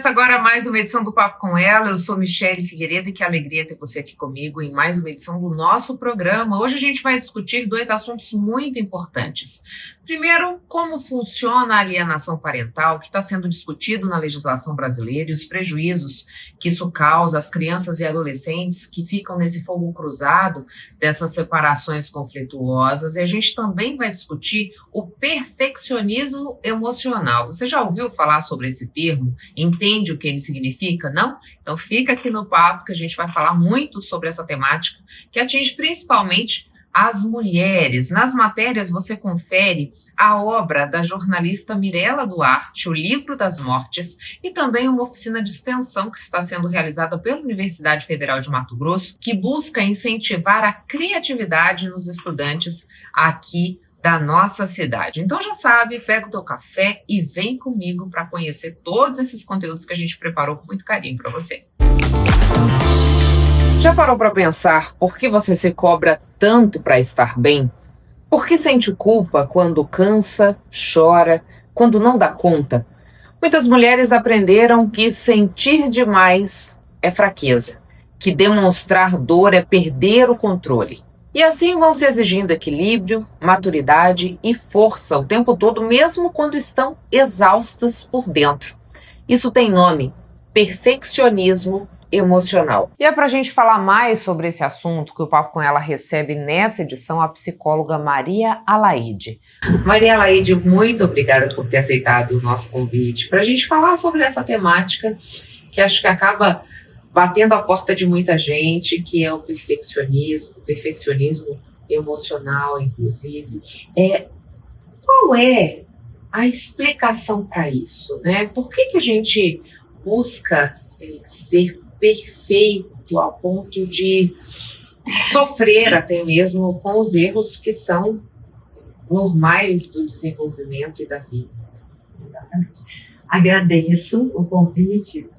Começa agora mais uma edição do Papo com Ela. Eu sou Michele Figueiredo e que alegria ter você aqui comigo em mais uma edição do nosso programa. Hoje a gente vai discutir dois assuntos muito importantes. Primeiro, como funciona a alienação parental, que está sendo discutido na legislação brasileira, e os prejuízos que isso causa às crianças e adolescentes que ficam nesse fogo cruzado dessas separações conflituosas. E a gente também vai discutir o perfeccionismo emocional. Você já ouviu falar sobre esse termo? Entende o que ele significa? Não? Então fica aqui no papo que a gente vai falar muito sobre essa temática que atinge principalmente as mulheres. Nas matérias você confere a obra da jornalista Mirela Duarte, O Livro das Mortes, e também uma oficina de extensão que está sendo realizada pela Universidade Federal de Mato Grosso, que busca incentivar a criatividade nos estudantes aqui da nossa cidade. Então já sabe, pega o teu café e vem comigo para conhecer todos esses conteúdos que a gente preparou com muito carinho para você. Já parou para pensar por que você se cobra tanto para estar bem? Por que sente culpa quando cansa, chora, quando não dá conta? Muitas mulheres aprenderam que sentir demais é fraqueza, que demonstrar dor é perder o controle. E assim vão se exigindo equilíbrio, maturidade e força o tempo todo, mesmo quando estão exaustas por dentro. Isso tem nome: perfeccionismo emocional. E é para a gente falar mais sobre esse assunto que o Papo com Ela recebe nessa edição a psicóloga Maria Alaide. Maria Alaide, muito obrigada por ter aceitado o nosso convite para a gente falar sobre essa temática que acho que acaba batendo a porta de muita gente, que é o perfeccionismo emocional, inclusive. Qual é a explicação para isso, né? Por que a gente busca ser perfeito ao ponto de sofrer até mesmo com os erros que são normais do desenvolvimento e da vida? Exatamente. Agradeço o convite,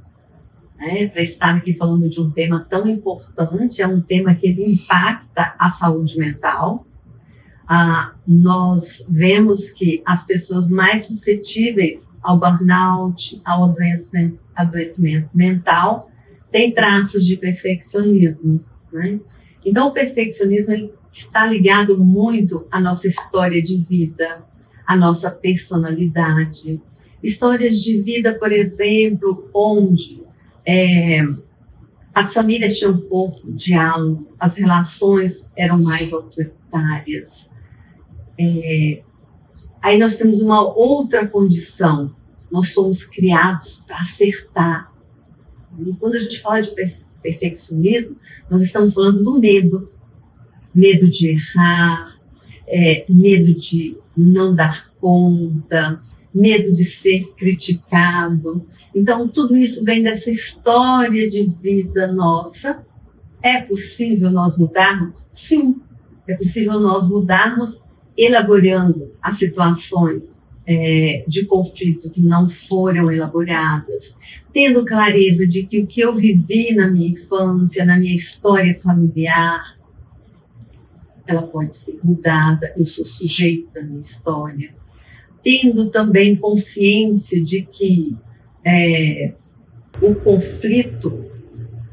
para estar aqui falando de um tema tão importante. É um tema que ele impacta a saúde mental. Nós vemos que as pessoas mais suscetíveis ao burnout, ao adoecimento mental, têm traços de perfeccionismo, né? Então, o perfeccionismo ele está ligado muito à nossa história de vida, à nossa personalidade. Histórias de vida, por exemplo, onde as famílias tinham pouco diálogo, as relações eram mais autoritárias. Aí nós temos uma outra condição: nós somos criados para acertar. E quando a gente fala de perfeccionismo, nós estamos falando do medo de errar, medo de não dar conta, medo de ser criticado. Então, tudo isso vem dessa história de vida nossa. É possível nós mudarmos? Sim, é possível nós mudarmos elaborando as situações de conflito que não foram elaboradas, tendo clareza de que o que eu vivi na minha infância, na minha história familiar, ela pode ser mudada, eu sou sujeito da minha história. Tendo também consciência de que o conflito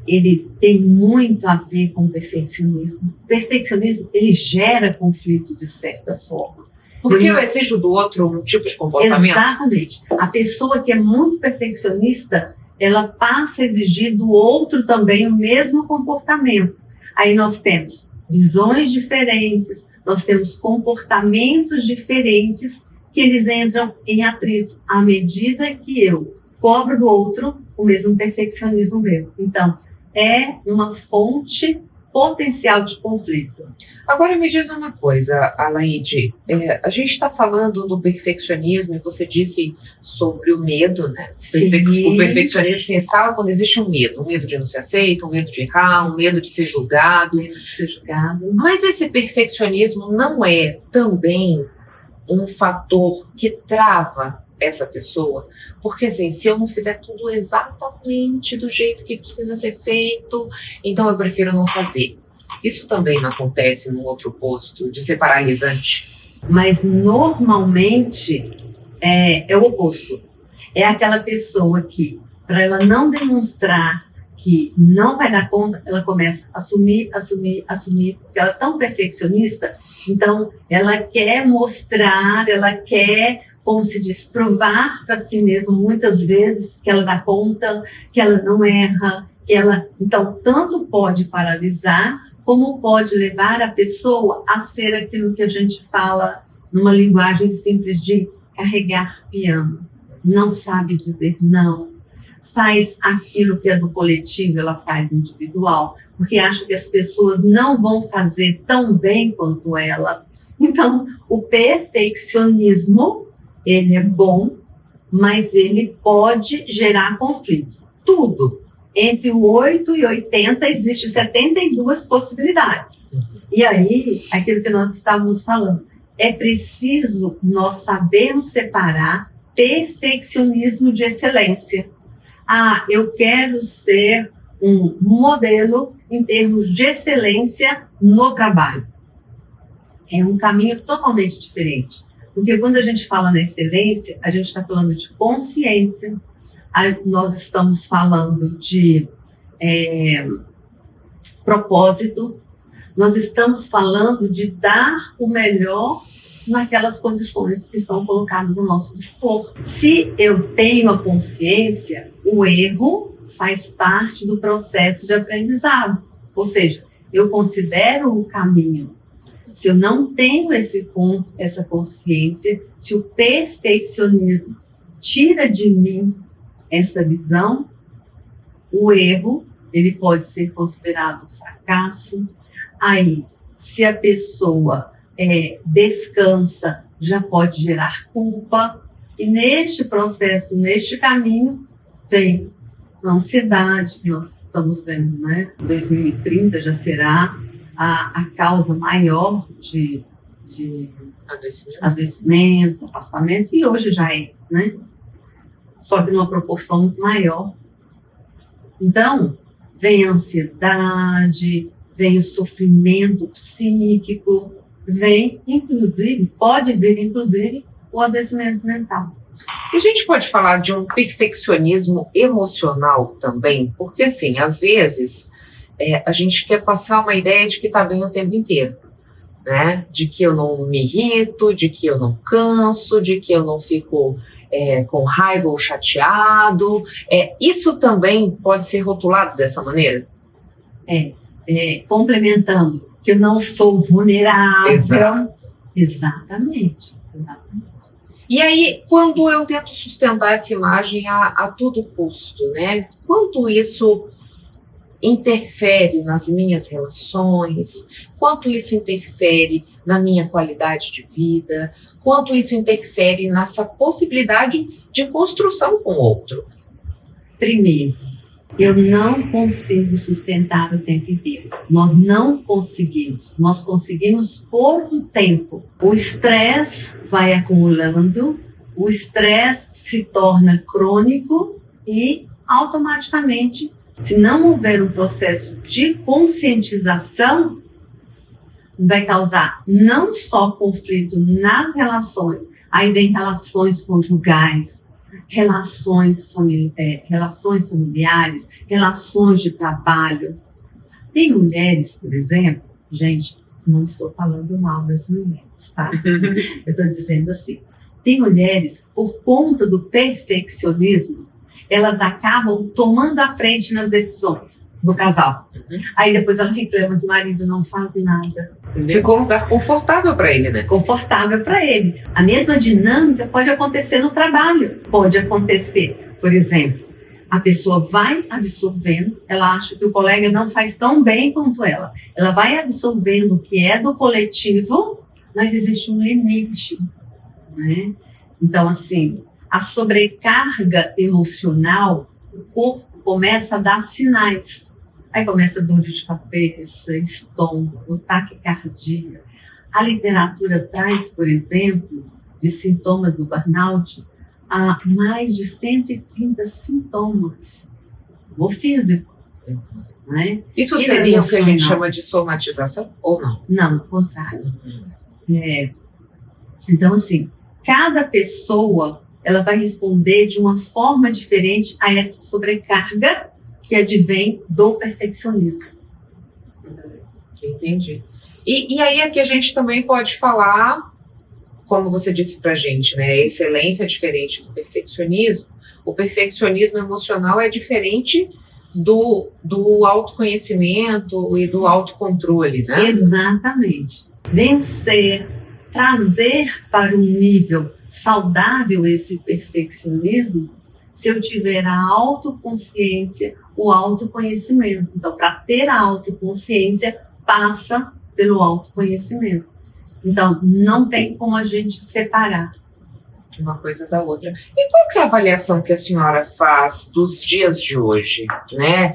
ele tem muito a ver com o perfeccionismo. O perfeccionismo ele gera conflito de certa forma. Porque eu exijo do outro um tipo de comportamento? Exatamente. A pessoa que é muito perfeccionista, ela passa a exigir do outro também o mesmo comportamento. Aí nós temos visões diferentes, nós temos comportamentos diferentes que eles entram em atrito à medida que eu cobro do outro o mesmo perfeccionismo meu. Então, é uma fonte potencial de conflito. Agora me diz uma coisa, Alaide, a gente está falando do perfeccionismo e você disse sobre o medo, né? O perfeccionismo se instala quando existe um medo de não ser aceito, um medo de errar, um medo de ser julgado. Mas esse perfeccionismo não é também um fator que trava essa pessoa? Porque assim, se eu não fizer tudo exatamente do jeito que precisa ser feito, então eu prefiro não fazer. Isso também não acontece no outro posto, de ser paralisante? Mas normalmente é o oposto. É aquela pessoa que para ela não demonstrar que não vai dar conta, ela começa a assumir, porque ela é tão perfeccionista, então ela quer mostrar, ela quer, como se diz, provar para si mesma muitas vezes que ela dá conta, que ela não erra, que ela, então, tanto pode paralisar, como pode levar a pessoa a ser aquilo que a gente fala numa linguagem simples de carregar piano, não sabe dizer não, faz aquilo que é do coletivo, ela faz individual, porque acha que as pessoas não vão fazer tão bem quanto ela. Então, o perfeccionismo, ele é bom, mas ele pode gerar conflito. Tudo. Entre o 8 e 80, existe 72 possibilidades. E aí, aquilo que nós estávamos falando, é preciso nós sabermos separar perfeccionismo de excelência. Ah, eu quero ser um modelo em termos de excelência no trabalho. É um caminho totalmente diferente. Porque quando a gente fala na excelência, a gente está falando de consciência, nós estamos falando de propósito, nós estamos falando de dar o melhor naquelas condições que são colocadas no nosso dispor. Se eu tenho a consciência, o erro faz parte do processo de aprendizado. Ou seja, eu considero o caminho. Se eu não tenho essa consciência, se o perfeccionismo tira de mim essa visão, o erro, ele pode ser considerado fracasso. Aí, se a pessoa descansa, já pode gerar culpa. E neste processo, neste caminho, vem a ansiedade, que nós estamos vendo, né? 2030 já será a causa maior de adoecimentos, afastamento, e hoje já é, né? Só que numa proporção muito maior. Então, vem a ansiedade, vem o sofrimento psíquico, vem, inclusive, pode vir, inclusive, o adoecimento mental. E a gente pode falar de um perfeccionismo emocional também, porque, assim, às vezes, a gente quer passar uma ideia de que está bem o tempo inteiro, né? De que eu não me irrito, de que eu não canso, de que eu não fico com raiva ou chateado. Isso também pode ser rotulado dessa maneira? Complementando, que eu não sou vulnerável. Exatamente. E aí, quando eu tento sustentar essa imagem a todo custo, né? Quanto isso interfere nas minhas relações, quanto isso interfere na minha qualidade de vida, quanto isso interfere nessa possibilidade de construção com o outro. Primeiro, eu não consigo sustentar o tempo inteiro. Nós não conseguimos. Nós conseguimos por um tempo. O estresse vai acumulando, o estresse se torna crônico e automaticamente, se não houver um processo de conscientização, vai causar não só conflito nas relações, aí vem relações conjugais, relações familiares, relações de trabalho. Tem mulheres, por exemplo, gente, não estou falando mal das mulheres, tá? Eu estou dizendo assim, tem mulheres, por conta do perfeccionismo, elas acabam tomando a frente nas decisões do casal. Aí depois ela reclama que o marido não faz nada. Ficou um lugar confortável para ele, né? Confortável para ele. A mesma dinâmica pode acontecer no trabalho. Pode acontecer, por exemplo, a pessoa vai absorvendo, ela acha que o colega não faz tão bem quanto ela. Ela vai absorvendo o que é do coletivo, mas existe um limite, né? Então, assim, a sobrecarga emocional, o corpo começa a dar sinais. Aí começa dor de cabeça, estômago, taquicardia. A literatura traz, por exemplo, de sintomas do burnout, a mais de 130 sintomas do físico. Né? Isso seria o que a gente chama de somatização ou não? Não, ao contrário. Então, assim, cada pessoa ela vai responder de uma forma diferente a essa sobrecarga que advém do perfeccionismo. Entendi. E aí aqui a gente também pode falar, como você disse pra gente, né? A excelência é diferente do perfeccionismo. O perfeccionismo emocional é diferente do autoconhecimento e do autocontrole, né? Exatamente. Vencer, trazer para um nível saudável esse perfeccionismo, se eu tiver a autoconsciência, o autoconhecimento. Então, para ter a autoconsciência, passa pelo autoconhecimento. Então, não tem como a gente separar uma coisa da outra. E qual que é a avaliação que a senhora faz dos dias de hoje, né?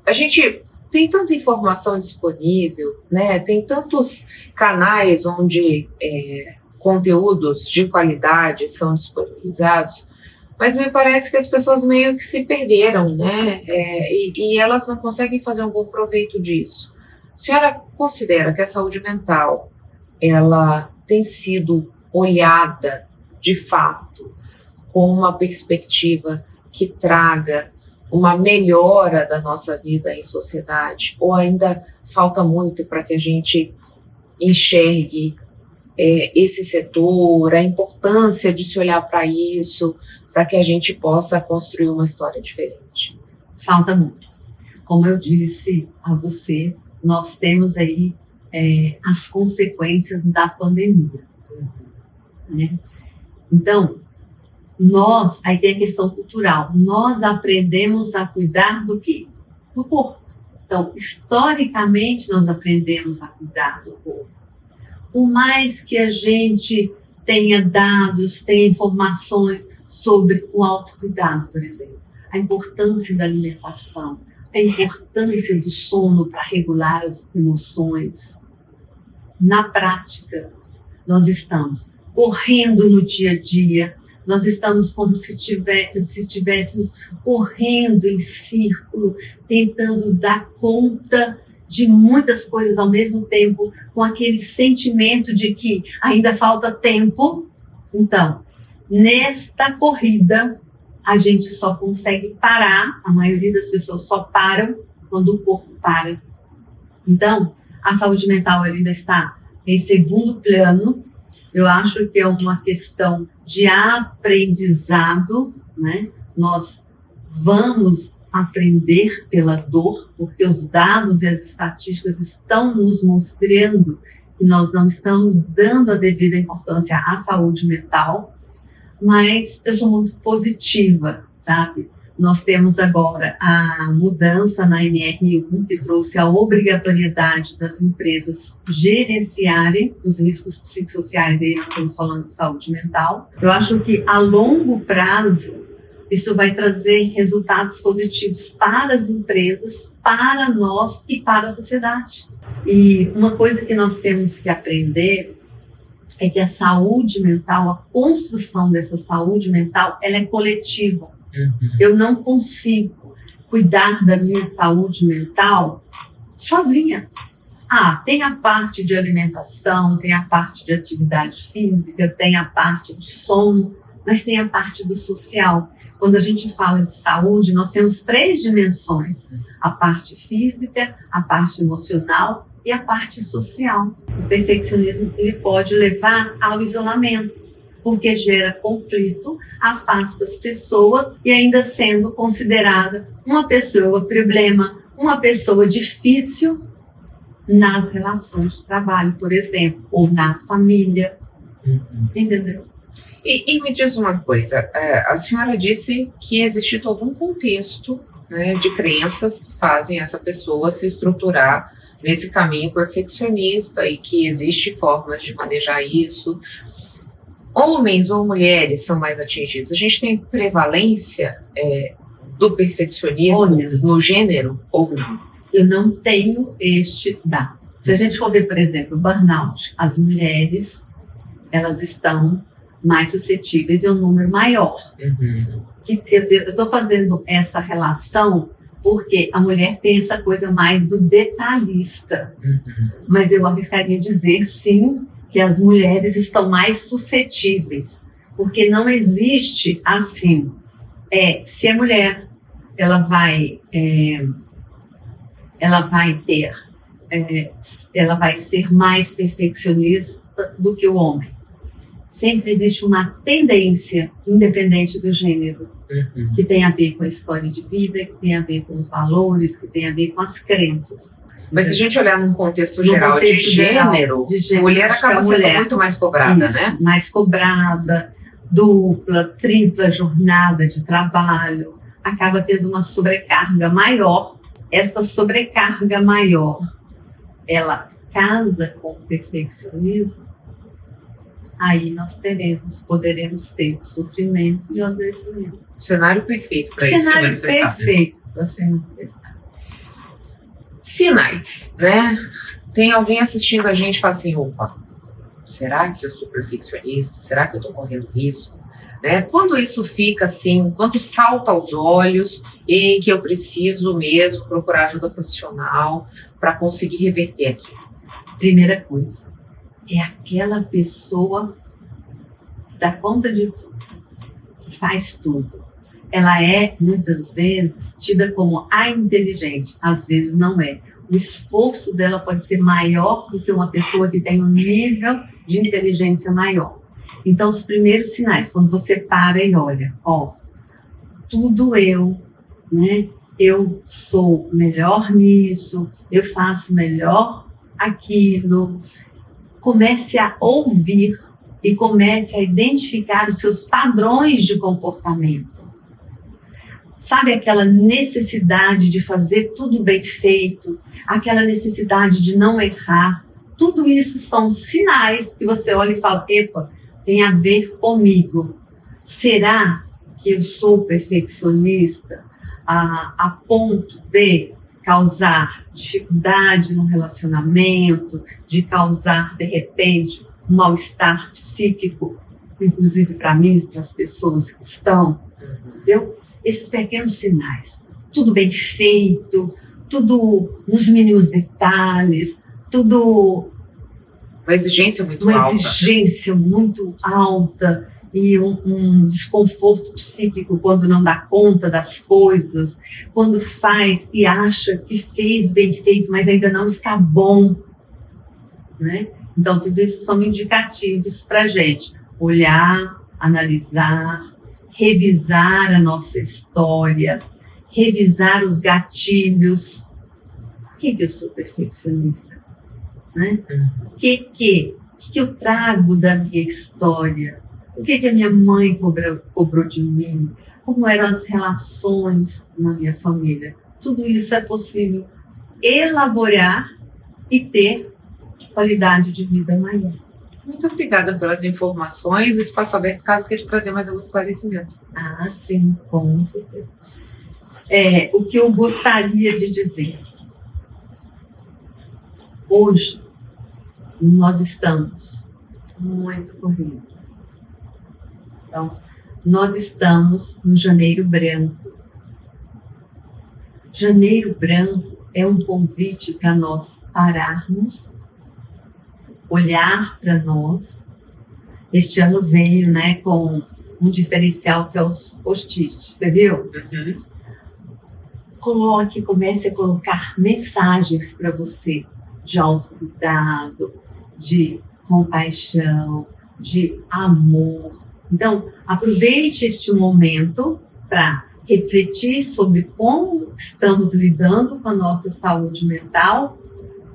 A gente tem tanta informação disponível, né? Tem tantos canais onde conteúdos de qualidade são disponibilizados, mas me parece que as pessoas meio que se perderam, né? E elas não conseguem fazer um bom proveito disso. A senhora considera que a saúde mental, ela tem sido olhada de fato com uma perspectiva que traga uma melhora da nossa vida em sociedade, ou ainda falta muito para que a gente enxergue esse setor, a importância de se olhar para isso, para que a gente possa construir uma história diferente? Falta muito. Como eu disse a você, nós temos aí as consequências da pandemia, né? Então, aí tem a questão cultural, nós aprendemos a cuidar do quê? Do corpo. Então, historicamente, nós aprendemos a cuidar do corpo. Por mais que a gente tenha dados, tenha informações sobre o autocuidado, por exemplo, a importância da alimentação, a importância do sono para regular as emoções. Na prática, nós estamos correndo no dia a dia, nós estamos como se tivéssemos correndo em círculo, tentando dar conta de muitas coisas ao mesmo tempo, com aquele sentimento de que ainda falta tempo. Então, nesta corrida, a gente só consegue parar, a maioria das pessoas só param quando o corpo para. Então, a saúde mental ainda está em segundo plano. Eu acho que é uma questão de aprendizado, né? Nós vamos aprender pela dor, porque os dados e as estatísticas estão nos mostrando que nós não estamos dando a devida importância à saúde mental, mas eu sou muito positiva, sabe? Nós temos agora a mudança na NR1, que trouxe a obrigatoriedade das empresas gerenciarem os riscos psicossociais, e aí nós estamos falando de saúde mental. Eu acho que a longo prazo, isso vai trazer resultados positivos para as empresas, para nós e para a sociedade. E uma coisa que nós temos que aprender é que a saúde mental, a construção dessa saúde mental, ela é coletiva. Eu não consigo cuidar da minha saúde mental sozinha. Tem a parte de alimentação, tem a parte de atividade física, tem a parte de sono, mas tem a parte do social. Quando a gente fala de saúde, nós temos 3 dimensões: a parte física, a parte emocional e a parte social. O perfeccionismo, ele pode levar ao isolamento, porque gera conflito, afasta as pessoas e ainda sendo considerada uma pessoa problema, uma pessoa difícil nas relações de trabalho, por exemplo, ou na família. Entendeu? E me diz uma coisa, a senhora disse que existe todo um contexto, né, de crenças que fazem essa pessoa se estruturar nesse caminho perfeccionista e que existe formas de manejar isso. Homens ou mulheres são mais atingidos? A gente tem prevalência do perfeccionismo no gênero ou não? Eu não tenho este dado. Se a gente for ver, por exemplo, o burnout, as mulheres, elas estão mais suscetíveis e um número maior. Eu estou fazendo essa relação porque a mulher tem essa coisa mais do detalhista. Mas eu arriscaria dizer, sim, que as mulheres estão mais suscetíveis. Porque não existe assim, se a mulher ela vai ser mais perfeccionista do que o homem. Sempre existe uma tendência, independente do gênero, que tem a ver com a história de vida, que tem a ver com os valores, que tem a ver com as crenças. Mas se a gente olhar num contexto geral de gênero, a mulher acaba sendo muito mais cobrada, né? Mais cobrada, dupla, tripla jornada de trabalho, acaba tendo uma sobrecarga maior. Essa sobrecarga maior, ela casa com o perfeccionismo, aí nós poderemos ter o sofrimento e o adoecimento. O cenário perfeito para isso se manifestar. Cenário perfeito para se manifestar. Sinais, né? Tem alguém assistindo a gente e fala assim, opa, será que eu sou perfeccionista? Será que eu estou correndo risco? Né? Quando isso fica assim, quando salta aos olhos e que eu preciso mesmo procurar ajuda profissional para conseguir reverter aqui? Primeira coisa, é aquela pessoa que dá conta de tudo, que faz tudo. Ela é, muitas vezes, tida como a inteligente, às vezes não é. O esforço dela pode ser maior do que uma pessoa que tem um nível de inteligência maior. Então, os primeiros sinais, quando você para e olha, tudo eu, né? Eu sou melhor nisso, eu faço melhor aquilo. Comece a ouvir e comece a identificar os seus padrões de comportamento. Sabe aquela necessidade de fazer tudo bem feito, aquela necessidade de não errar? Tudo isso são sinais que você olha e fala, epa, tem a ver comigo. Será que eu sou perfeccionista a ponto de causar dificuldade no relacionamento, de causar, de repente, um mal-estar psíquico, inclusive para mim e para as pessoas que estão, entendeu? Esses pequenos sinais, tudo bem feito, tudo nos mínimos detalhes, tudo... Uma exigência muito alta. Uma exigência muito alta e um desconforto psíquico quando não dá conta das coisas, quando faz e acha que fez bem feito, mas ainda não está bom, né? Então, tudo isso são indicativos para a gente olhar, analisar, revisar a nossa história, revisar os gatilhos. Por que eu sou perfeccionista? Né? O que eu trago da minha história? O que a minha mãe cobrou de mim? Como eram as relações na minha família? Tudo isso é possível elaborar e ter qualidade de vida maior. Muito obrigada pelas informações. O espaço aberto, caso queira trazer mais algum esclarecimento. Sim, com certeza. O que eu gostaria de dizer. Hoje, nós estamos muito corridos. Então, nós estamos no Janeiro Branco. Janeiro Branco é um convite para nós pararmos, olhar para nós. Este ano veio, né, com um diferencial que é os post-its, você viu? Comece a colocar mensagens para você de autocuidado, de compaixão, de amor. Então, aproveite este momento para refletir sobre como estamos lidando com a nossa saúde mental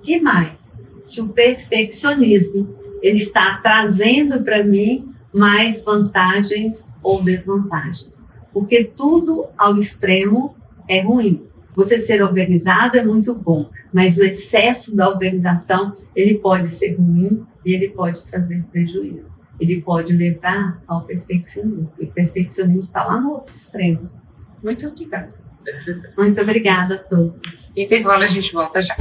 e mais, se o perfeccionismo ele está trazendo para mim mais vantagens ou desvantagens. Porque tudo ao extremo é ruim. Você ser organizado é muito bom, mas o excesso da organização ele pode ser ruim e ele pode trazer prejuízo. Ele pode levar ao perfeccionismo. E o perfeccionismo está lá no outro extremo. Muito obrigada. Muito obrigada a todos. Intervalo, a gente volta já.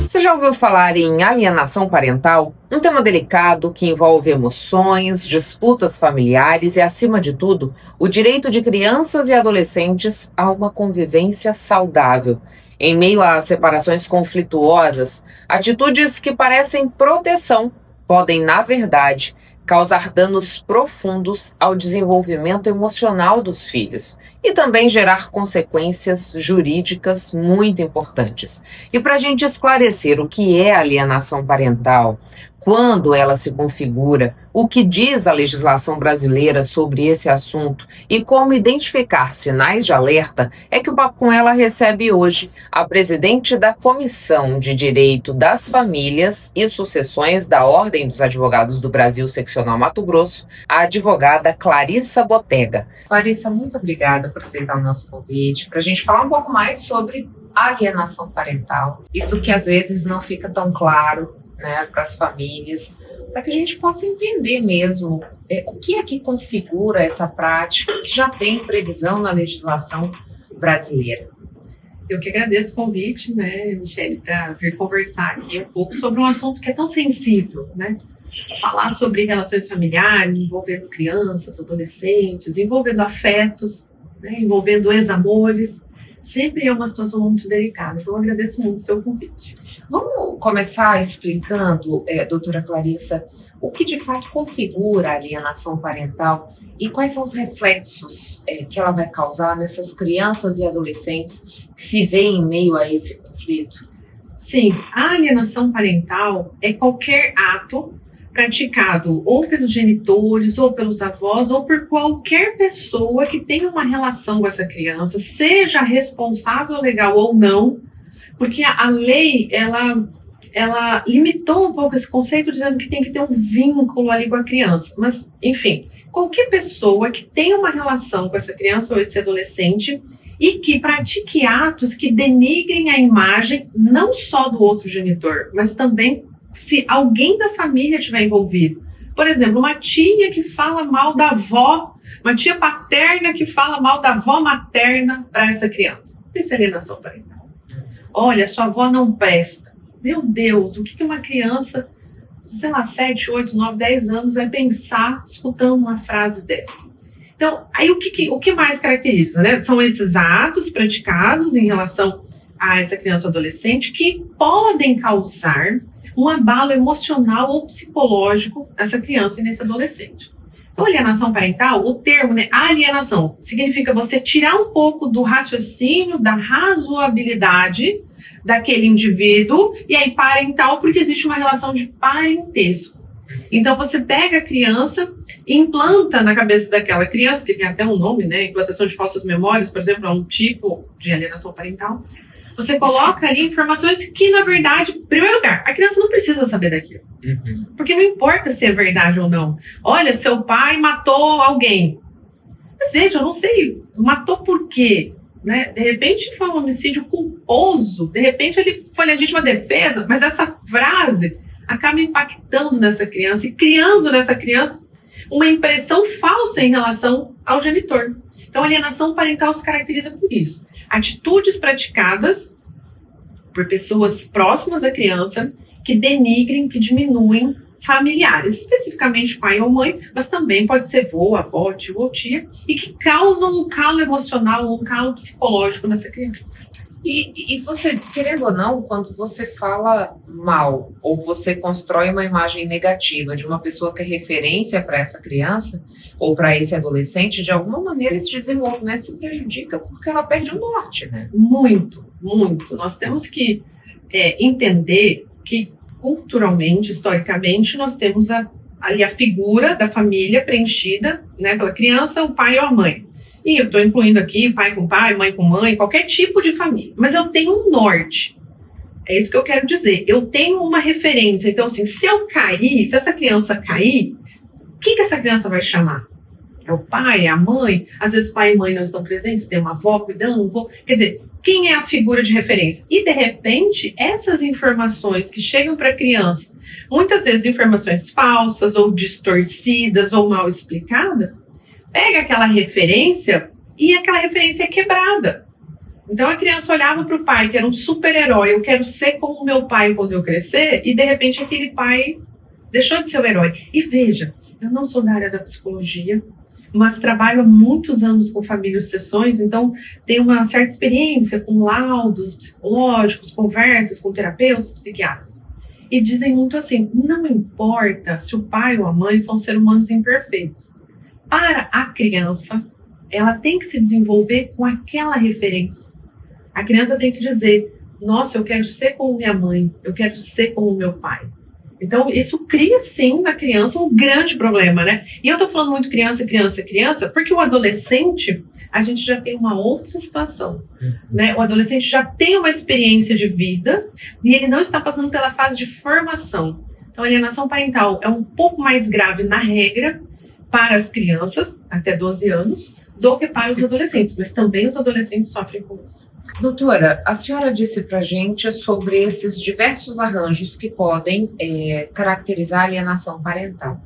Você já ouviu falar em alienação parental? Um tema delicado que envolve emoções, disputas familiares e, acima de tudo, o direito de crianças e adolescentes a uma convivência saudável. Em meio a separações conflituosas, atitudes que parecem proteção podem, na verdade, causar danos profundos ao desenvolvimento emocional dos filhos e também gerar consequências jurídicas muito importantes. E para a gente esclarecer o que é alienação parental, quando ela se configura, o que diz a legislação brasileira sobre esse assunto e como identificar sinais de alerta, é que o Papo com Ela recebe hoje a presidente da Comissão de Direito das Famílias e Sucessões da Ordem dos Advogados do Brasil, Seccional Mato Grosso, a advogada Clarissa Botega. Clarissa, muito obrigada por aceitar o nosso convite, para a gente falar um pouco mais sobre alienação parental. Isso que às vezes não fica tão claro, né, para as famílias, para que a gente possa entender mesmo o que é que configura essa prática que já tem previsão na legislação brasileira. Eu que agradeço o convite, né, Michele, para vir conversar aqui um pouco sobre um assunto que é tão sensível, né? Falar sobre relações familiares, envolvendo crianças, adolescentes, envolvendo afetos, né, envolvendo ex-amores, sempre é uma situação muito delicada. Então, eu agradeço muito o seu convite. Vamos começar explicando, doutora Clarissa, o que de fato configura a alienação parental e quais são os reflexos que ela vai causar nessas crianças e adolescentes que se veem em meio a esse conflito? Sim, a alienação parental é qualquer ato praticado ou pelos genitores, ou pelos avós, ou por qualquer pessoa que tenha uma relação com essa criança, seja responsável legal ou não, porque a lei, ela limitou um pouco esse conceito, dizendo que tem que ter um vínculo ali com a criança. Mas, enfim, qualquer pessoa que tenha uma relação com essa criança ou esse adolescente e que pratique atos que denigrem a imagem não só do outro genitor, mas também se alguém da família estiver envolvido. Por exemplo, uma tia que fala mal da avó, uma tia paterna que fala mal da avó materna para essa criança. Isso é alienação parental. Olha, sua avó não presta. Meu Deus, o que uma criança, sei lá, 7, 8, 9, 10 anos vai pensar escutando uma frase dessa? Então, aí o que mais caracteriza, né? São esses atos praticados em relação a essa criança ou adolescente que podem causar um abalo emocional ou psicológico nessa criança e nesse adolescente. Então, alienação parental, o termo, né, alienação, significa você tirar um pouco do raciocínio, da razoabilidade daquele indivíduo, e aí parental, porque existe uma relação de parentesco. Então, você pega a criança e implanta na cabeça daquela criança, que tem até um nome, né, implantação de falsas memórias, por exemplo, é um tipo de alienação parental. Você coloca ali informações que, na verdade, em primeiro lugar, a criança não precisa saber daquilo. Uhum. Porque não importa se é verdade ou não. Olha, seu pai matou alguém. Mas veja, eu não sei, matou por quê? Né? De repente foi um homicídio culposo, de repente ele foi legítima defesa, mas essa frase acaba impactando nessa criança e criando nessa criança uma impressão falsa em relação ao genitor. Então, a alienação parental se caracteriza por isso. Atitudes praticadas por pessoas próximas à criança que denigrem, que diminuem familiares, especificamente pai ou mãe, mas também pode ser vô, avó, tio ou tia, e que causam um calo emocional ou um calo psicológico nessa criança. E você, querendo ou não, quando você fala mal ou você constrói uma imagem negativa de uma pessoa que é referência para essa criança ou para esse adolescente, de alguma maneira esse desenvolvimento se prejudica porque ela perde o norte, né? Muito, muito. Nós temos que entender que culturalmente, historicamente, nós temos ali a figura da família preenchida, né, pela criança, o pai ou a mãe. E eu estou incluindo aqui pai com pai, mãe com mãe, qualquer tipo de família. Mas eu tenho um norte. É isso que eu quero dizer. Eu tenho uma referência. Então, assim, se eu cair, se essa criança cair, quem que essa criança vai chamar? É o pai, é a mãe? Às vezes pai e mãe não estão presentes, tem uma avó cuidando, um vô. Quer dizer, quem é a figura de referência? E, de repente, essas informações que chegam para a criança, muitas vezes informações falsas ou distorcidas ou mal explicadas, pega aquela referência e aquela referência é quebrada. Então a criança olhava para o pai, que era um super-herói, eu quero ser como meu pai quando eu crescer, e de repente aquele pai deixou de ser o herói. E veja, eu não sou da área da psicologia, mas trabalho há muitos anos com famílias sessões, então tenho uma certa experiência com laudos psicológicos, conversas com terapeutas, psiquiatras. E dizem muito assim, não importa se o pai ou a mãe são seres humanos imperfeitos. Para a criança, ela tem que se desenvolver com aquela referência. A criança tem que dizer, nossa, eu quero ser como minha mãe, eu quero ser como meu pai. Então, isso cria, sim, na criança um grande problema, né? E eu tô falando muito criança, porque o adolescente, a gente já tem uma outra situação, né? O adolescente já tem uma experiência de vida e ele não está passando pela fase de formação. Então, a alienação parental é um pouco mais grave, na regra, para as crianças, até 12 anos, do que para os adolescentes, mas também os adolescentes sofrem com isso. Doutora, a senhora disse pra gente sobre esses diversos arranjos que podem caracterizar a alienação parental.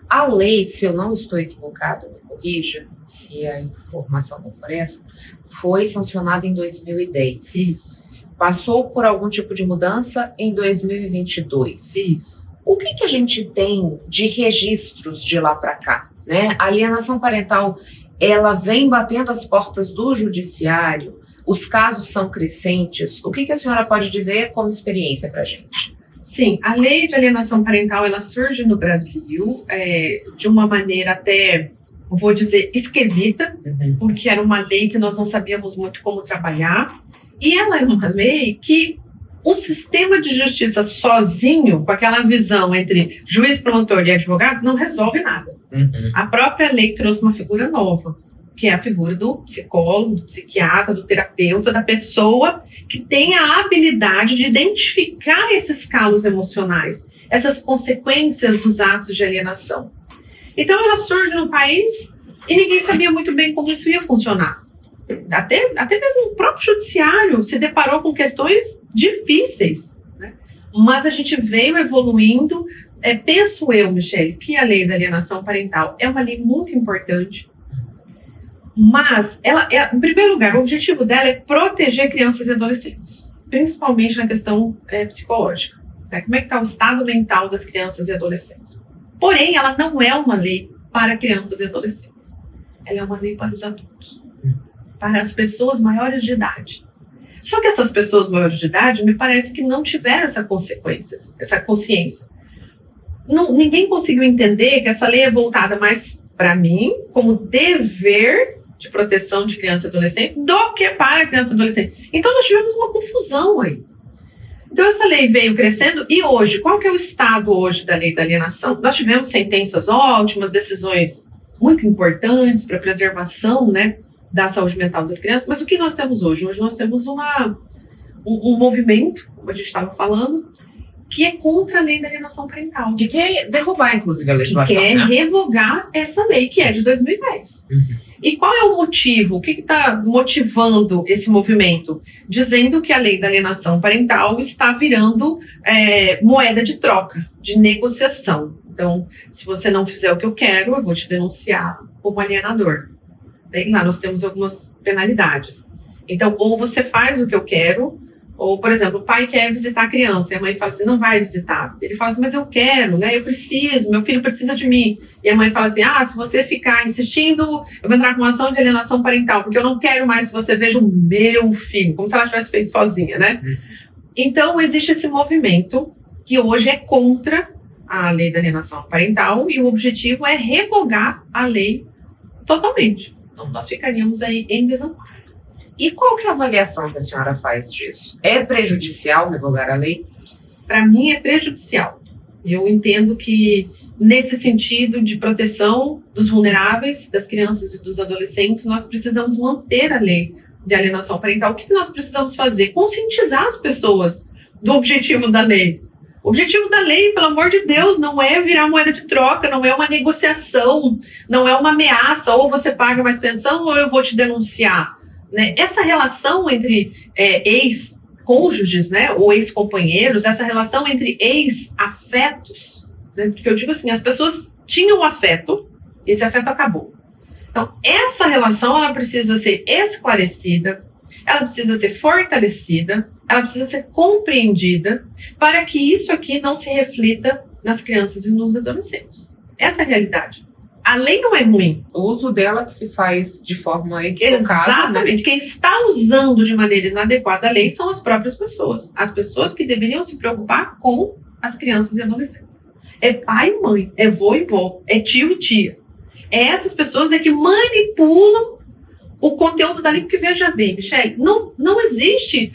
A lei, se eu não estou equivocada, me corrija, se a informação não for essa, foi sancionada em 2010. Isso. Passou por algum tipo de mudança em 2022. Isso. O que a gente tem de registros de lá para cá, né? A alienação parental, ela vem batendo as portas do judiciário, os casos são crescentes. O que a senhora pode dizer como experiência para a gente? Sim, a lei de alienação parental, ela surge no Brasil de uma maneira até, vou dizer, esquisita, porque era uma lei que nós não sabíamos muito como trabalhar, e ela é uma lei que o sistema de justiça sozinho, com aquela visão entre juiz, promotor e advogado, não resolve nada. A própria lei trouxe uma figura nova, que é a figura do psicólogo, do psiquiatra, do terapeuta, da pessoa que tem a habilidade de identificar esses calos emocionais, essas consequências dos atos de alienação. Então ela surge no país e ninguém sabia muito bem como isso ia funcionar. Até mesmo o próprio judiciário se deparou com questões difíceis, né? Mas a gente veio evoluindo. Penso eu, Michele, que a lei da alienação parental é uma lei muito importante, mas ela em primeiro lugar, o objetivo dela é proteger crianças e adolescentes, principalmente na questão psicológica, né? Como é que está o estado mental das crianças e adolescentes. Porém, ela não é uma lei para crianças e adolescentes, ela é uma lei para os adultos, para as pessoas maiores de idade. Só que essas pessoas maiores de idade, me parece que não tiveram essa consciência. Ninguém conseguiu entender que essa lei é voltada mais para mim, como dever de proteção de criança e adolescente, do que para criança e adolescente. Então nós tivemos uma confusão aí. Então essa lei veio crescendo e hoje, qual que é o estado hoje da lei da alienação? Nós tivemos sentenças ótimas, decisões muito importantes para a preservação, né, da saúde mental das crianças, mas o que nós temos hoje? Hoje nós temos um movimento, como a gente estava falando, que é contra a lei da alienação parental. Que quer derrubar, inclusive, a legislação. Que quer revogar essa lei, que é de 2010. E qual é o motivo? O que está motivando esse movimento? Dizendo que a lei da alienação parental está virando moeda de troca, de negociação. Então, se você não fizer o que eu quero, eu vou te denunciar como alienador. Daí lá nós temos algumas penalidades. Então, ou você faz o que eu quero, ou, por exemplo, o pai quer visitar a criança e a mãe fala assim, não vai visitar. Ele fala assim, mas eu quero, né? Eu preciso, meu filho precisa de mim. E a mãe fala assim, se você ficar insistindo, eu vou entrar com uma ação de alienação parental, porque eu não quero mais que você veja o meu filho, como se ela tivesse feito sozinha, né? Então, existe esse movimento que hoje é contra a lei da alienação parental e o objetivo é revogar a lei totalmente. Então, nós ficaríamos aí em desamparo. E qual que é a avaliação que a senhora faz disso? É prejudicial revogar a lei? Para mim é prejudicial. Eu entendo que nesse sentido de proteção dos vulneráveis, das crianças e dos adolescentes, nós precisamos manter a lei de alienação parental. O que nós precisamos fazer? Conscientizar as pessoas do objetivo da lei. O objetivo da lei, pelo amor de Deus, não é virar moeda de troca, não é uma negociação, não é uma ameaça, ou você paga mais pensão ou eu vou te denunciar. Né? Essa relação entre ex-cônjuges, né, ou ex-companheiros, essa relação entre ex-afetos, né, porque eu digo assim, as pessoas tinham afeto, esse afeto acabou. Então, essa relação ela precisa ser esclarecida, ela precisa ser fortalecida, ela precisa ser compreendida para que isso aqui não se reflita nas crianças e nos adolescentes. Essa é a realidade. a lei não é ruim. O uso dela que se faz de forma equivocada. Exatamente. Né? Quem está usando de maneira inadequada a lei são as próprias pessoas. As pessoas que deveriam se preocupar com as crianças e adolescentes. É pai e mãe, é vô e vó, é tio e tia. Essas pessoas é que manipulam o conteúdo da lei. Porque veja bem, Michele, não existe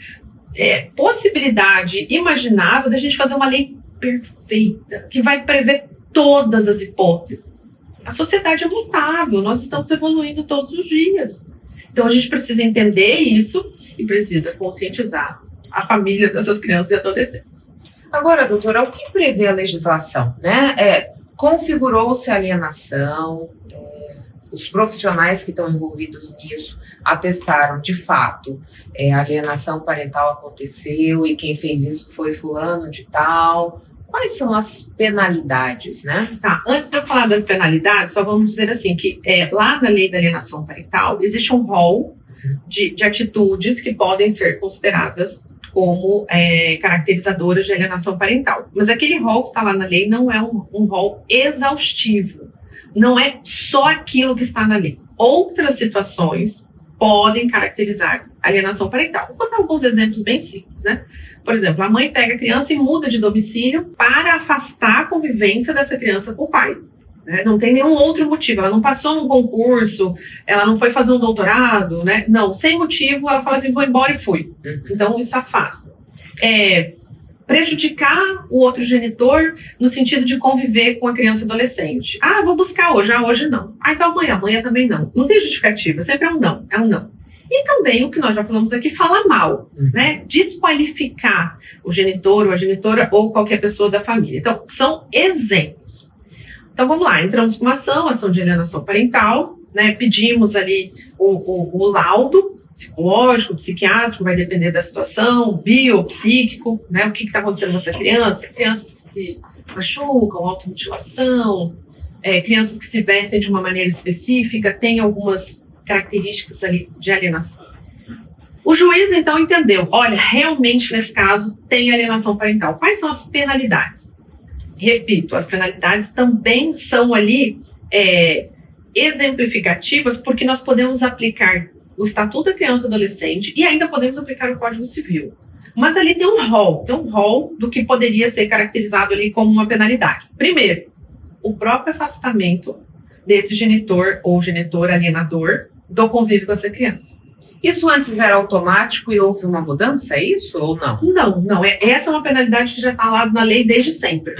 possibilidade imaginável da gente fazer uma lei perfeita, que vai prever todas as hipóteses. A sociedade é mutável, nós estamos evoluindo todos os dias. Então a gente precisa entender isso e precisa conscientizar a família dessas crianças e adolescentes. Agora, doutora, o que prevê a legislação, né? Configurou-se a alienação, os profissionais que estão envolvidos nisso atestaram, de fato, a alienação parental aconteceu e quem fez isso foi fulano de tal. Quais são as penalidades, né? Tá, antes de eu falar das penalidades, só vamos dizer assim, que lá na lei da alienação parental existe um rol de atitudes que podem ser consideradas como caracterizadoras de alienação parental. Mas aquele rol que está lá na lei não é um rol exaustivo. Não é só aquilo que está na lei. Outras situações podem caracterizar alienação parental. Vou dar alguns exemplos bem simples, né? Por exemplo, a mãe pega a criança e muda de domicílio para afastar a convivência dessa criança com o pai. Né? Não tem nenhum outro motivo. Ela não passou num concurso, ela não foi fazer um doutorado, né? Não, sem motivo, ela fala assim, vou embora e fui. Então, isso afasta. Prejudicar o outro genitor no sentido de conviver com a criança e adolescente. Ah, vou buscar hoje. Ah, hoje não. Ah, então amanhã também não. Não tem justificativa, sempre é um não, é um não. E também, o que nós já falamos aqui, falar mal, né? Desqualificar o genitor ou a genitora ou qualquer pessoa da família. Então, são exemplos. Então, vamos lá, entramos com uma ação de alienação parental, né? Pedimos ali o laudo psicológico, psiquiátrico, vai depender da situação, biopsíquico, né? O que está acontecendo nessa criança? Crianças que se machucam, automutilação, crianças que se vestem de uma maneira específica, tem algumas características ali de alienação. O juiz, então, entendeu, olha, realmente, nesse caso, tem alienação parental. Quais são as penalidades? Repito, as penalidades também são ali exemplificativas, porque nós podemos aplicar o Estatuto da Criança e Adolescente e ainda podemos aplicar o Código Civil. Mas ali tem um rol do que poderia ser caracterizado ali como uma penalidade. Primeiro, o próprio afastamento desse genitor ou genitor alienador do convívio com essa criança. Isso antes era automático e houve uma mudança, é isso ou não? Não. Essa é uma penalidade que já está lá na lei desde sempre.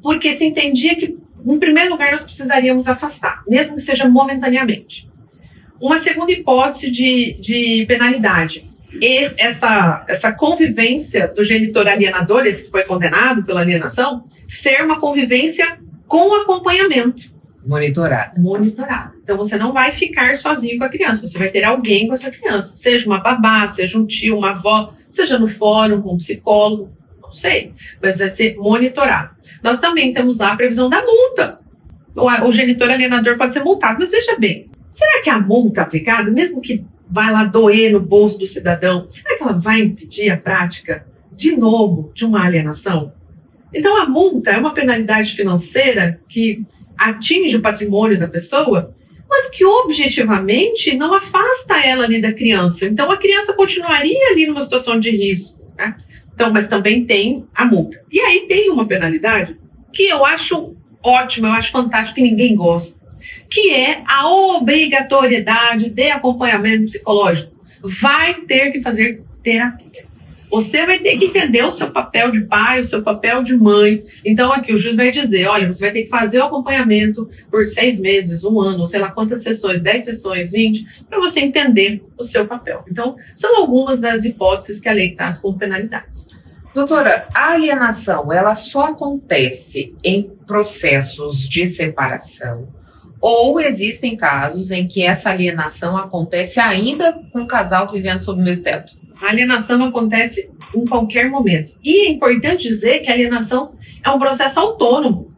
Porque se entendia que, em primeiro lugar, nós precisaríamos afastar, mesmo que seja momentaneamente. Uma segunda hipótese de penalidade. Essa convivência do genitor alienador, esse que foi condenado pela alienação, ser uma convivência com acompanhamento. Monitorado. Então, você não vai ficar sozinho com a criança, você vai ter alguém com essa criança. Seja uma babá, seja um tio, uma avó, seja no fórum, com um psicólogo, não sei, mas vai ser monitorado. Nós também temos lá a previsão da multa. O genitor alienador pode ser multado, mas veja bem, será que a multa aplicada, mesmo que vai lá doer no bolso do cidadão, será que ela vai impedir a prática, de novo, de uma alienação? Então, a multa é uma penalidade financeira que atinge o patrimônio da pessoa, mas que objetivamente não afasta ela ali da criança. Então, a criança continuaria ali numa situação de risco, né? Então, mas também tem a multa. E aí tem uma penalidade que eu acho ótima, eu acho fantástico, que ninguém gosta, que é a obrigatoriedade de acompanhamento psicológico. Vai ter que fazer terapia. Você vai ter que entender o seu papel de pai, o seu papel de mãe. Então, aqui o juiz vai dizer, olha, você vai ter que fazer o acompanhamento por 6 meses, 1 ano, sei lá quantas sessões, 10 sessões, 20, para você entender o seu papel. Então, são algumas das hipóteses que a lei traz como penalidades. Doutora, a alienação, ela só acontece em processos de separação ou existem casos em que essa alienação acontece ainda com o casal vivendo sob o mesmo teto? A alienação acontece em qualquer momento. E é importante dizer que a alienação é um processo autônomo.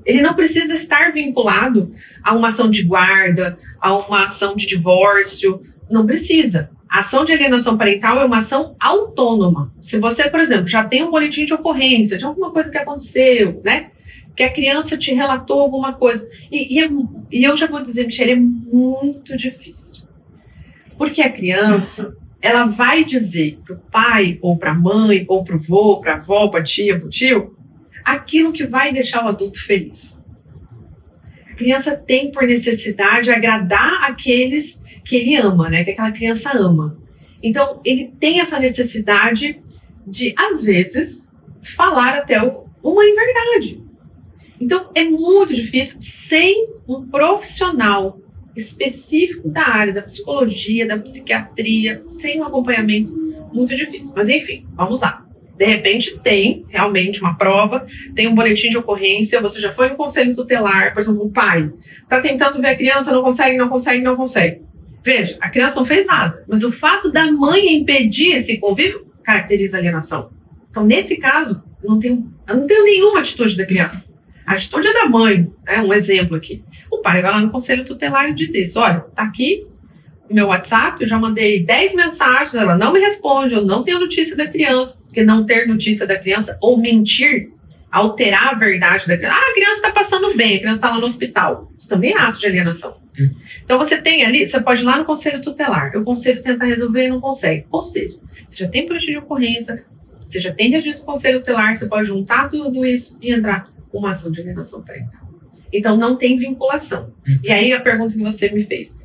Ele não precisa estar vinculado a uma ação de guarda, a uma ação de divórcio. Não precisa. A ação de alienação parental é uma ação autônoma. Se você, por exemplo, já tem um boletim de ocorrência de alguma coisa que aconteceu, né? que a criança te relatou alguma coisa. E eu já vou dizer, Michele, é muito difícil. Porque a criança, ela vai dizer para o pai, ou para a mãe, ou para o vô, para a avó, para a tia, para o tio, aquilo que vai deixar o adulto feliz. A criança tem por necessidade agradar aqueles que ele ama, né? Que aquela criança ama. Então, ele tem essa necessidade de, às vezes, falar até uma inverdade. Então, é muito difícil, sem um profissional específico da área da psicologia, da psiquiatria, sem um acompanhamento, muito difícil. Mas, enfim, vamos lá. De repente, tem realmente uma prova, tem um boletim de ocorrência, você já foi no conselho tutelar, por exemplo, o pai está tentando ver a criança, não consegue. Veja, a criança não fez nada, mas o fato da mãe impedir esse convívio caracteriza alienação. Então, nesse caso, eu não tenho nenhuma atitude da criança. A atitude é da mãe, né? Um exemplo aqui. O pai vai lá no conselho tutelar e diz isso: olha, tá aqui o meu WhatsApp, eu já mandei 10 mensagens, ela não me responde, eu não tenho notícia da criança, porque não ter notícia da criança ou mentir, alterar a verdade da criança. Ah, a criança está passando bem, a criança está lá no hospital. Isso também é ato de alienação. Então você tem ali, você pode ir lá no conselho tutelar, o conselho tenta resolver e não consegue. Ou seja, você já tem boletim de ocorrência, você já tem registro do conselho tutelar, você pode juntar tudo isso e entrar com uma ação de alienação parental. Então não tem vinculação. E aí a pergunta que você me fez: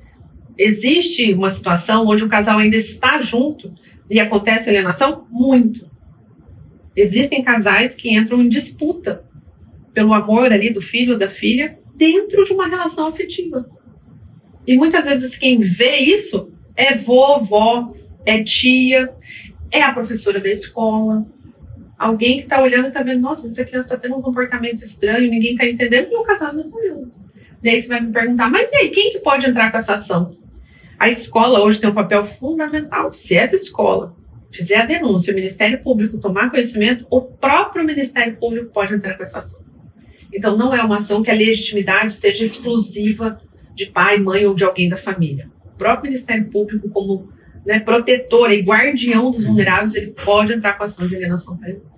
existe uma situação onde o casal ainda está junto e acontece alienação? Muito. Existem casais que entram em disputa pelo amor ali do filho ou da filha dentro de uma relação afetiva. E muitas vezes quem vê isso é vovó, é tia, é a professora da escola, alguém que está olhando e está vendo, nossa, essa criança está tendo um comportamento estranho, ninguém está entendendo, e o casal não está junto. Daí você vai me perguntar, mas e aí, quem que pode entrar com essa ação? A escola hoje tem um papel fundamental. Se essa escola fizer a denúncia, o Ministério Público tomar conhecimento, o próprio Ministério Público pode entrar com essa ação. Então não é uma ação que a legitimidade seja exclusiva de pai, mãe ou de alguém da família. O próprio Ministério Público, como protetor e guardião dos vulneráveis, ele pode entrar com a ação de alienação parental.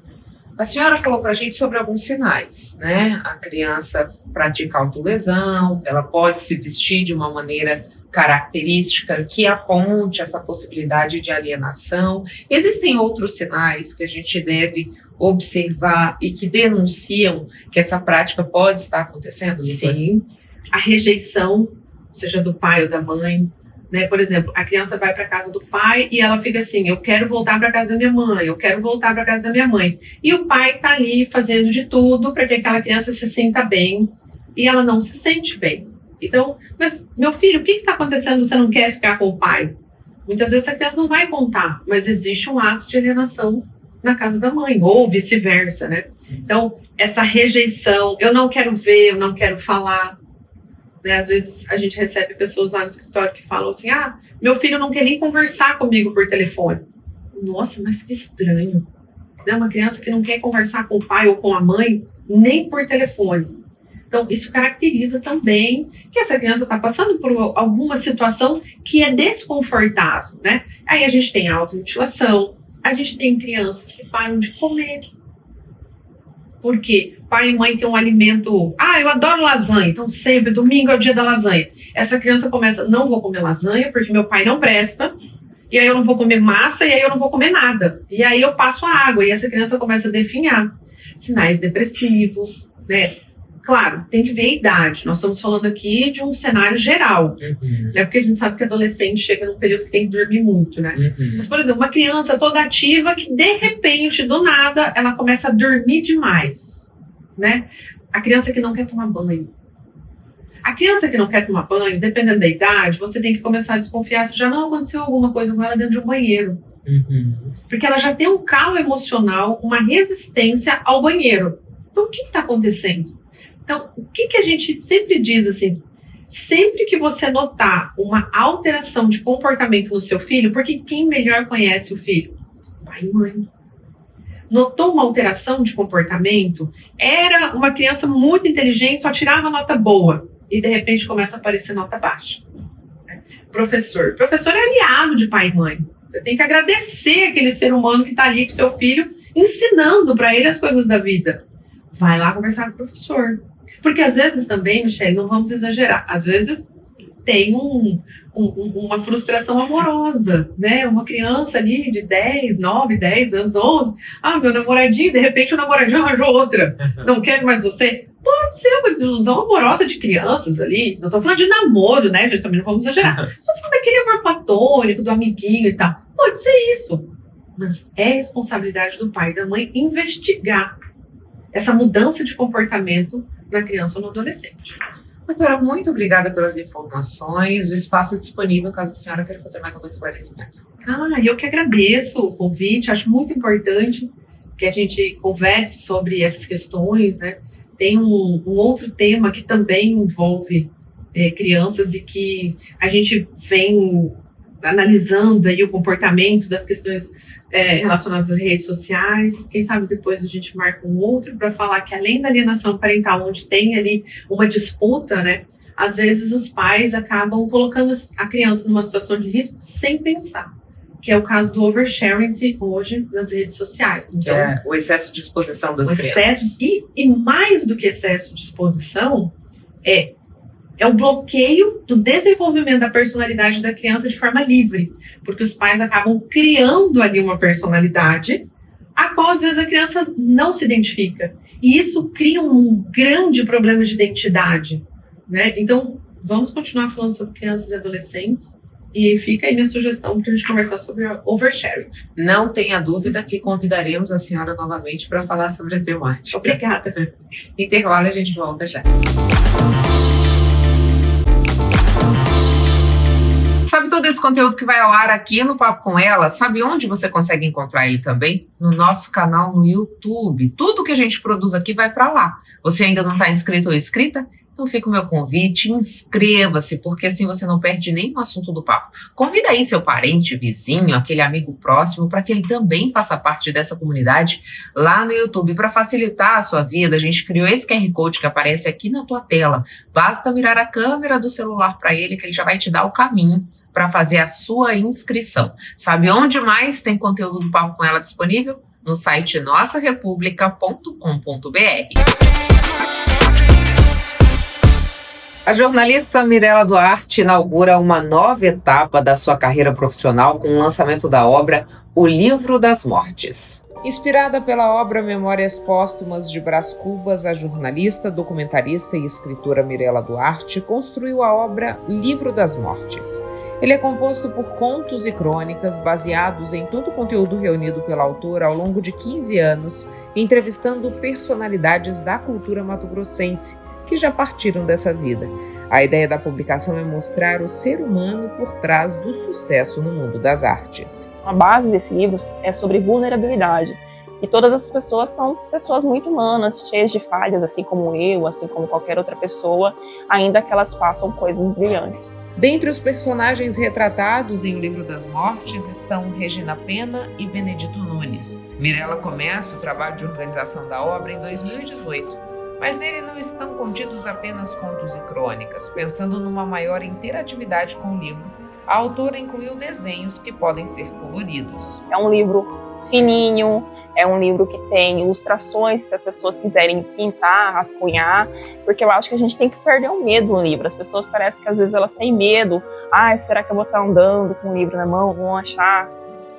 A senhora falou para a gente sobre alguns sinais, né? A criança pratica autolesão, ela pode se vestir de uma maneira característica que aponte essa possibilidade de alienação. Existem outros sinais que a gente deve observar e que denunciam que essa prática pode estar acontecendo? Sim. A rejeição, seja do pai ou da mãe, né? Por exemplo, a criança vai para a casa do pai e ela fica assim, eu quero voltar para a casa da minha mãe, eu quero voltar para a casa da minha mãe. E o pai está ali fazendo de tudo para que aquela criança se sinta bem e ela não se sente bem. Então, mas meu filho, o que está acontecendo? Você não quer ficar com o pai? Muitas vezes a criança não vai contar, mas existe um ato de alienação na casa da mãe, ou vice-versa, né? Então, essa rejeição, eu não quero ver, eu não quero falar. Né? Às vezes a gente recebe pessoas lá no escritório que falam assim, meu filho não quer nem conversar comigo por telefone. Nossa, mas que estranho. Né? Uma criança que não quer conversar com o pai ou com a mãe, nem por telefone. Então, isso caracteriza também que essa criança está passando por alguma situação que é desconfortável, né? Aí a gente tem a automutilação, a gente tem crianças que param de comer. Porque pai e mãe têm um alimento... eu adoro lasanha, então sempre, domingo é o dia da lasanha. Essa criança começa, não vou comer lasanha porque meu pai não presta, e aí eu não vou comer massa, e aí eu não vou comer nada. E aí eu passo a água, e essa criança começa a definhar. Sinais depressivos, né? Claro, tem que ver a idade. Nós estamos falando aqui de um cenário geral, né? Porque a gente sabe que adolescente chega num período que tem que dormir muito, né? Mas, por exemplo, uma criança toda ativa que, de repente, do nada, ela começa a dormir demais, né? A criança que não quer tomar banho. A criança que não quer tomar banho, dependendo da idade, você tem que começar a desconfiar se já não aconteceu alguma coisa com ela dentro de um banheiro. Porque ela já tem um calo emocional, uma resistência ao banheiro. Então, o que está acontecendo? Então, o que a gente sempre diz assim, sempre que você notar uma alteração de comportamento no seu filho, porque quem melhor conhece o filho? Pai e mãe. Notou uma alteração de comportamento? Era uma criança muito inteligente, só tirava nota boa, e de repente começa a aparecer nota baixa. Professor é aliado de pai e mãe. Você tem que agradecer aquele ser humano que está ali com seu filho, ensinando para ele as coisas da vida. vai lá conversar com o professor. Porque às vezes também, Michele, não vamos exagerar, às vezes tem uma frustração amorosa, né? Uma criança ali de 10, 9, 10 anos, 11, meu namoradinho, de repente o namoradinho arranjou outra, não quero mais você. Pode ser uma desilusão amorosa de crianças ali, não tô falando de namoro, né? Já também não vamos exagerar. Só falando daquele amor platônico, do amiguinho e tal. Pode ser isso. Mas é responsabilidade do pai e da mãe investigar essa mudança de comportamento na criança ou no adolescente. Doutora, muito obrigada pelas informações. O espaço é disponível caso a senhora queira fazer mais algum esclarecimento. Eu que agradeço o convite. Acho muito importante que a gente converse sobre essas questões, né? Tem um outro tema que também envolve crianças e que a gente vem analisando aí o comportamento das questões relacionadas às redes sociais. Quem sabe depois a gente marca um outro para falar que além da alienação parental, onde tem ali uma disputa, né, às vezes os pais acabam colocando a criança numa situação de risco sem pensar, que é o caso do oversharing hoje nas redes sociais. Então, o excesso de exposição das crianças. E mais do que excesso de exposição, é o bloqueio do desenvolvimento da personalidade da criança de forma livre, porque os pais acabam criando ali uma personalidade a qual às vezes a criança não se identifica, e isso cria um grande problema de identidade, né? Então, vamos continuar falando sobre crianças e adolescentes, e fica aí minha sugestão para a gente conversar sobre a oversharing. Não tenha dúvida que convidaremos a senhora novamente para falar sobre a temática. Obrigada. Intervalo, a gente volta já. Sabe todo esse conteúdo que vai ao ar aqui no Papo com Ela? Sabe onde você consegue encontrar ele também? No nosso canal no YouTube. Tudo que a gente produz aqui vai para lá. Você ainda não está inscrito ou inscrita? Então fica o meu convite, inscreva-se, porque assim você não perde nenhum assunto do papo. Convida aí seu parente, vizinho, aquele amigo próximo, para que ele também faça parte dessa comunidade lá no YouTube. Para facilitar a sua vida, a gente criou esse QR Code que aparece aqui na tua tela. Basta mirar a câmera do celular para ele, que ele já vai te dar o caminho para fazer a sua inscrição. Sabe onde mais tem conteúdo do Papo com Ela disponível? No site nossarepublica.com.br. A jornalista Mirela Duarte inaugura uma nova etapa da sua carreira profissional com o lançamento da obra O Livro das Mortes. Inspirada pela obra Memórias Póstumas de Brás Cubas, a jornalista, documentarista e escritora Mirela Duarte construiu a obra Livro das Mortes. Ele é composto por contos e crônicas baseados em todo o conteúdo reunido pela autora ao longo de 15 anos, entrevistando personalidades da cultura mato-grossense que já partiram dessa vida. A ideia da publicação é mostrar o ser humano por trás do sucesso no mundo das artes. A base desse livro é sobre vulnerabilidade. E todas as pessoas são pessoas muito humanas, cheias de falhas, assim como eu, assim como qualquer outra pessoa, ainda que elas façam coisas brilhantes. Dentre os personagens retratados em O Livro das Mortes estão Regina Pena e Benedito Nunes. Mirela começa o trabalho de organização da obra em 2018. Mas nele não estão contidos apenas contos e crônicas. Pensando numa maior interatividade com o livro, a autora incluiu desenhos que podem ser coloridos. É um livro fininho, é um livro que tem ilustrações, se as pessoas quiserem pintar, rascunhar, porque eu acho que a gente tem que perder o medo no livro. As pessoas parecem que às vezes elas têm medo. Será que eu vou estar andando com o livro na mão? Vão achar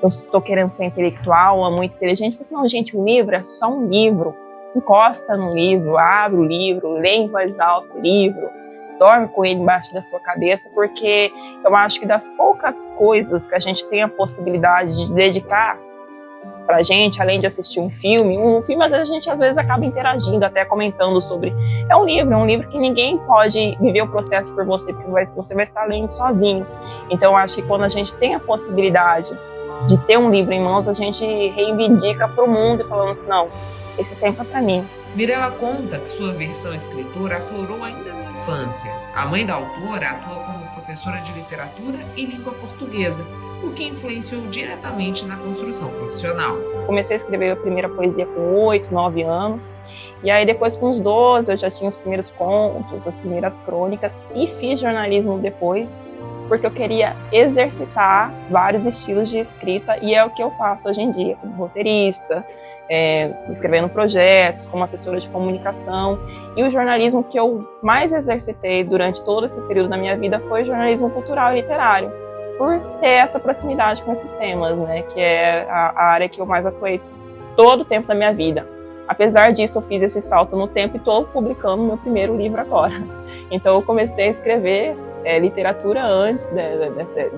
que eu estou querendo ser intelectual ou muito inteligente? Eu falo, não, gente, o livro é só um livro. Encosta no livro, abre o livro, lê em voz alta o livro, dorme com ele embaixo da sua cabeça, porque eu acho que das poucas coisas que a gente tem a possibilidade de dedicar pra gente, além de assistir um filme a gente às vezes acaba interagindo, até comentando sobre. É um livro que ninguém pode viver o processo por você, porque você vai estar lendo sozinho. Então eu acho que quando a gente tem a possibilidade de ter um livro em mãos, a gente reivindica pro mundo, falando assim, não, esse tempo é para mim. Mirela conta que sua versão escritora aflorou ainda na infância. A mãe da autora atua como professora de literatura e língua portuguesa, o que influenciou diretamente na construção profissional. Comecei a escrever a primeira poesia com 8, 9 anos, e aí depois com uns 12 eu já tinha os primeiros contos, as primeiras crônicas, e fiz jornalismo depois. porque eu queria exercitar vários estilos de escrita, e é o que eu faço hoje em dia, como roteirista, escrevendo projetos, como assessora de comunicação. E o jornalismo que eu mais exercitei durante todo esse período da minha vida foi o jornalismo cultural e literário, por ter essa proximidade com esses temas, né, que é a área que eu mais atuei todo o tempo da minha vida. Apesar disso, eu fiz esse salto no tempo e estou publicando meu primeiro livro agora. Então eu comecei a escrever literatura antes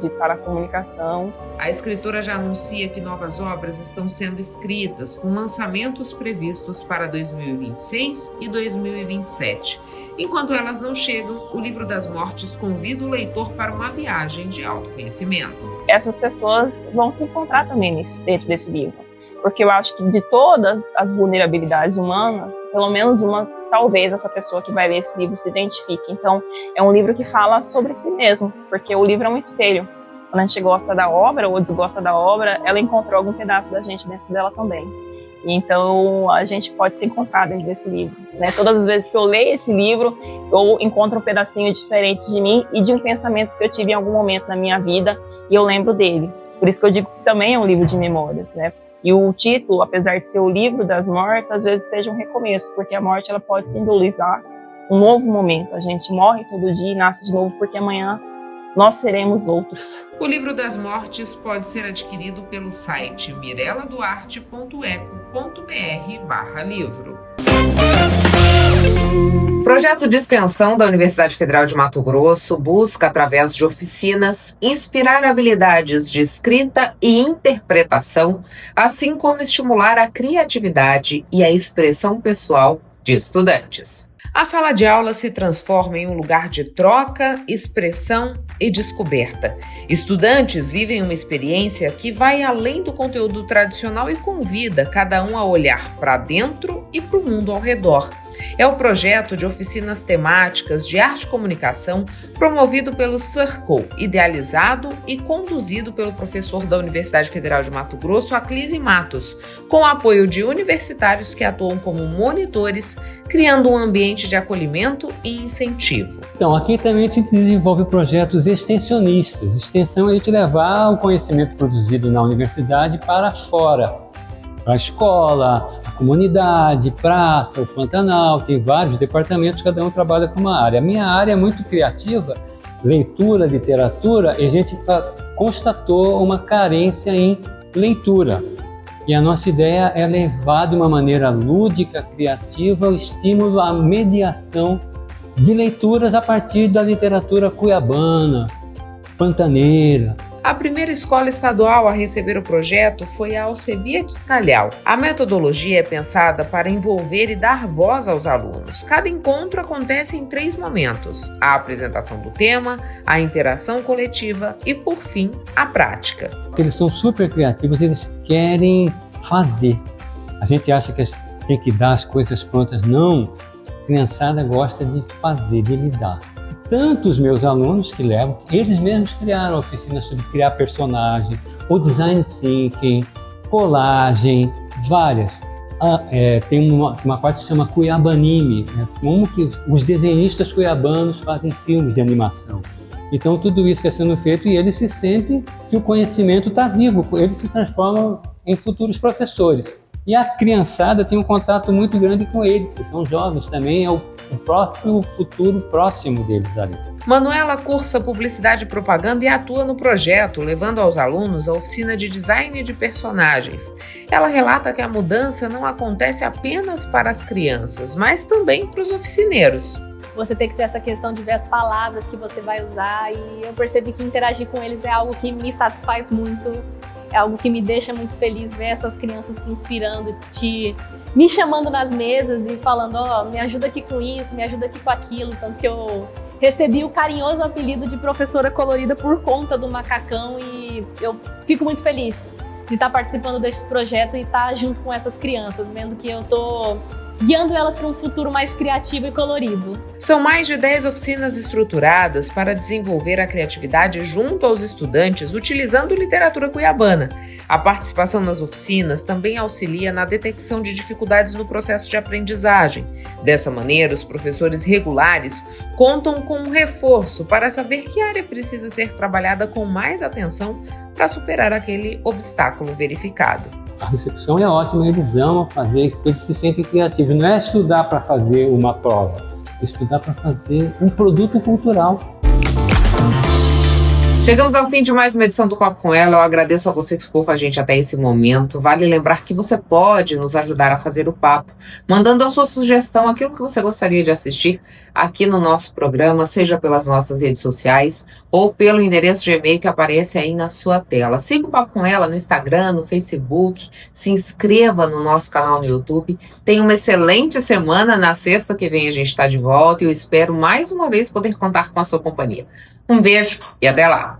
de estar na comunicação. A escritora já anuncia que novas obras estão sendo escritas, com lançamentos previstos para 2026 e 2027. Enquanto elas não chegam, o Livro das Mortes convida o leitor para uma viagem de autoconhecimento. Essas pessoas vão se encontrar também dentro desse livro, porque eu acho que de todas as vulnerabilidades humanas, pelo menos uma, talvez essa pessoa que vai ler esse livro se identifique. Então, é um livro que fala sobre si mesmo, porque o livro é um espelho. Quando a gente gosta da obra ou desgosta da obra, ela encontrou algum pedaço da gente dentro dela também. Então, a gente pode se encontrar dentro desse livro, né? Todas as vezes que eu leio esse livro, eu encontro um pedacinho diferente de mim e de um pensamento que eu tive em algum momento na minha vida e eu lembro dele. Por isso que eu digo que também é um livro de memórias, né? E o título, apesar de ser o Livro das Mortes, às vezes seja um recomeço, porque a morte ela pode simbolizar um novo momento. A gente morre todo dia e nasce de novo, porque amanhã nós seremos outros. O Livro das Mortes pode ser adquirido pelo site mireladuarte.eco.br/livro. O projeto de extensão da Universidade Federal de Mato Grosso busca, através de oficinas, inspirar habilidades de escrita e interpretação, assim como estimular a criatividade e a expressão pessoal de estudantes. A sala de aula se transforma em um lugar de troca, expressão e descoberta. Estudantes vivem uma experiência que vai além do conteúdo tradicional e convida cada um a olhar para dentro e para o mundo ao redor. É o projeto de oficinas temáticas de arte e comunicação promovido pelo Circle, idealizado e conduzido pelo professor da Universidade Federal de Mato Grosso, Aclise Matos, com o apoio de universitários que atuam como monitores, criando um ambiente de acolhimento e incentivo. Então, aqui também a gente desenvolve projetos extensionistas. Extensão é a gente levar o conhecimento produzido na universidade para fora, para a escola, a comunidade, praça, o Pantanal, tem vários departamentos, cada um trabalha com uma área. A minha área é muito criativa, leitura, literatura, e a gente constatou uma carência em leitura. E a nossa ideia é levar de uma maneira lúdica, criativa, o estímulo à mediação de leituras a partir da literatura cuiabana, pantaneira. A primeira escola estadual a receber o projeto foi a Alcebiades Calhau. A metodologia é pensada para envolver e dar voz aos alunos. Cada encontro acontece em 3 momentos: a apresentação do tema, a interação coletiva e, por fim, a prática. Eles são super criativos, eles querem fazer. A gente acha que tem que dar as coisas prontas. Não, a criançada gosta de fazer, de lidar. Tanto os meus alunos que levam, eles mesmos criaram oficinas sobre criar personagem, o design thinking, colagem, várias. Tem uma parte que se chama Cuiabanime, né? Como que os desenhistas cuiabanos fazem filmes de animação. Então tudo isso está sendo feito e eles se sentem que o conhecimento está vivo, eles se transformam em futuros professores. E a criançada tem um contato muito grande com eles, que são jovens também, é o próprio futuro próximo deles ali. Manuela cursa Publicidade e Propaganda e atua no projeto, levando aos alunos a oficina de design de personagens. Ela relata que a mudança não acontece apenas para as crianças, mas também para os oficineiros. Você tem que ter essa questão de ver as palavras que você vai usar, e eu percebi que interagir com eles é algo que me satisfaz muito. É algo que me deixa muito feliz ver essas crianças se inspirando, me chamando nas mesas e falando, me ajuda aqui com isso, me ajuda aqui com aquilo. Tanto que eu recebi o carinhoso apelido de professora colorida por conta do macacão, e eu fico muito feliz de estar participando desse projeto e estar junto com essas crianças, vendo que eu estou guiando elas para um futuro mais criativo e colorido. São mais de 10 oficinas estruturadas para desenvolver a criatividade junto aos estudantes, utilizando literatura cuiabana. A participação nas oficinas também auxilia na detecção de dificuldades no processo de aprendizagem. Dessa maneira, os professores regulares contam com um reforço para saber que área precisa ser trabalhada com mais atenção para superar aquele obstáculo verificado. A recepção é ótima, eles amam fazer, eles se sentem criativos. Não é estudar para fazer uma prova, é estudar para fazer um produto cultural. Chegamos ao fim de mais uma edição do Papo com Ela. Eu agradeço a você que ficou com a gente até esse momento. Vale lembrar que você pode nos ajudar a fazer o papo, mandando a sua sugestão, aquilo que você gostaria de assistir aqui no nosso programa, seja pelas nossas redes sociais ou pelo endereço de e-mail que aparece aí na sua tela. Siga o Papo com Ela no Instagram, no Facebook, se inscreva no nosso canal no YouTube. Tenha uma excelente semana. Na sexta que vem a gente está de volta e eu espero mais uma vez poder contar com a sua companhia. Um beijo e até lá!